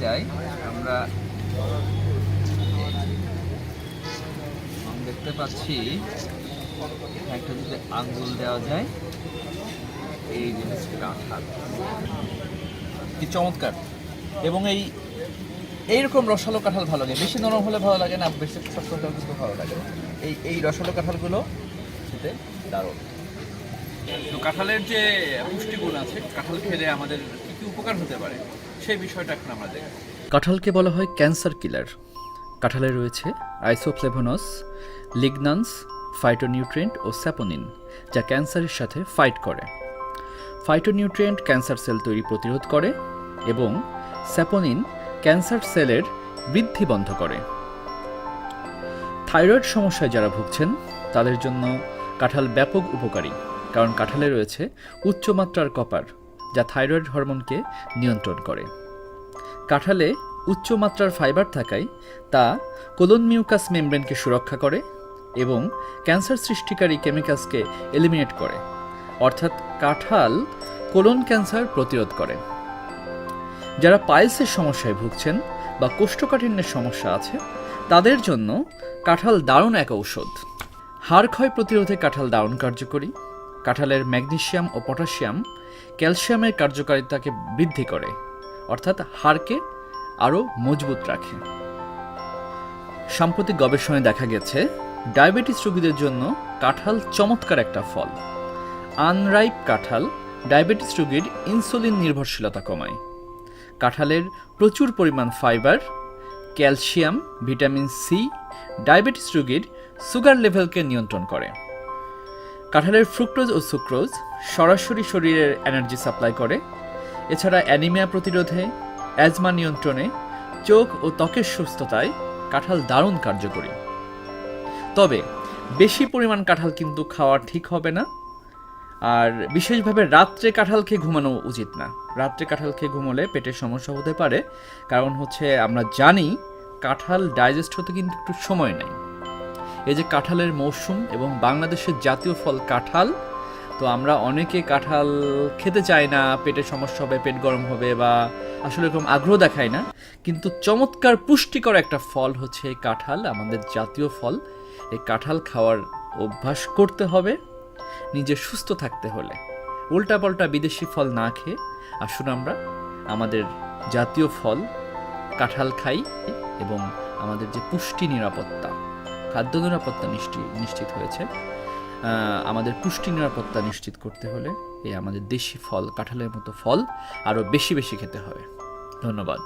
যাই আমরা দেখতে পাচ্ছি একটা যদি আঙ্গুল দেওয়া যায় এই জিনিস কাঁঠাল কি চমৎকার। এবং এইরকম রসালো কাঁঠাল ভালো লাগে, বেশি নরম হলে ভালো লাগে না, বেশি শক্ত হলেও কিন্তু ভালো লাগে। এই রসালো কাঁঠালগুলো খেতে দারুণ। তো কাঁঠালের যে পুষ্টিগুণ আছে, কাঁঠাল খেলে আমাদের কী কী উপকার হতে পারে সেই বিষয়টা এখন আমরা দেখব। কাঁঠালকে বলা হয় ক্যান্সার কিলার। কাঁঠালে রয়েছে আইসোফ্লেভোনস, লিগনান্স, ফাইটোনিউট্রিয়েন্ট ও স্যাপোনিন, যা ক্যান্সারের সাথে ফাইট করে। ফাইটোনিউট্রিয়েন্ট ক্যান্সার সেল তৈরি প্রতিরোধ করে এবং স্যাপোনিন ক্যান্সার সেলের বৃদ্ধি বন্ধ করে। থাইরয়েড সমস্যায় যারা ভুগছেন তাদের জন্য কাঁঠাল ব্যাপক উপকারী, কারণ কাঁঠালে রয়েছে উচ্চমাত্রার কপার, যা থাইরয়েড হরমোনকে নিয়ন্ত্রণ করে। কাঁঠালে উচ্চমাত্রার ফাইবার থাকায় তা কোলন মিউকাস মেমব্রেনকে সুরক্ষা করে এবং ক্যান্সার সৃষ্টিকারী কেমিক্যালসকে এলিমিনেট করে, অর্থাৎ কাঁঠাল কোলন ক্যান্সার প্রতিরোধ করে। যারা পাইলসের সমস্যায় ভুগছেন বা কোষ্ঠকাঠিন্যের সমস্যা আছে তাদের জন্য কাঁঠাল দারুণ এক ঔষধ। হাড় ক্ষয় প্রতিরোধে কাঁঠাল দারুণ কার্যকরী। কাঁঠালের ম্যাগনেসিয়াম ও পটাশিয়াম ক্যালসিয়ামের কার্যকারিতাকে বৃদ্ধি করে, অর্থাৎ হাড়কে আরও মজবুত রাখে। সাম্প্রতিক গবেষণায় দেখা গেছে ডায়াবেটিস রোগীদের জন্য কাঁঠাল চমৎকার একটা ফল। আনরাইপ কাঁঠাল ডায়াবেটিস রোগীর ইনসুলিন নির্ভরশীলতা কমায়। কাঁঠালের প্রচুর পরিমাণ fibre, calcium, vitamin C diabetes রোগীর সুগার লেভেলকে নিয়ন্ত্রণ করে। কাঁঠালের ফ্রুক্টোজ ও সুক্রোজ সরাসরি শরীরের এনার্জি সাপ্লাই করে। এছাড়া অ্যানিমিয়া প্রতিরোধে, অ্যাজমা নিয়ন্ত্রণে, চোখ ও ত্বকের সুস্থতায় কাঁঠাল দারুণ কার্যকরী। তবে বেশি পরিমাণ কাঁঠাল কিন্তু খাওয়া ঠিক হবে না, আর বিশেষভাবে রাত্রে কাঁঠাল খেয়ে ঘুমানো উচিত না। রাত্রে কাঁঠাল খেয়ে ঘুমোলে পেটের সমস্যা হতে পারে, কারণ আমরা জানি কাঁঠাল ডাইজেস্ট হতে কিন্তু একটু সময় নেয়। এই যে কাঁঠালের মৌসুম এবং বাংলাদেশের জাতীয় ফল কাঁঠাল, তো আমরা অনেকে কাঁঠাল খেতে চাই না, পেটের সমস্যা হবে, পেট গরম হবে, বা আসলে এরকম আগ্রহ দেখায় না। কিন্তু চমৎকার পুষ্টিকর একটা ফল হচ্ছে এই কাঁঠাল, আমাদের জাতীয় ফল। এই কাঁঠাল খাওয়ার অভ্যাস করতে হবে নিজে সুস্থ থাকতে হলে। উল্টাপাল্টা বিদেশি ফল না খেয়ে আসুন আমরা আমাদের জাতীয় ফল কাঁঠাল খাই এবং আমাদের যে পুষ্টি নিরাপত্তা, খাদ্য নিরাপত্তা নিশ্চিত হয়েছে, আমাদের পুষ্টি নিরাপত্তা নিশ্চিত করতে হলে এই আমাদের দেশি ফল কাঁঠালের মতো ফল আরও বেশি বেশি খেতে হবে। ধন্যবাদ।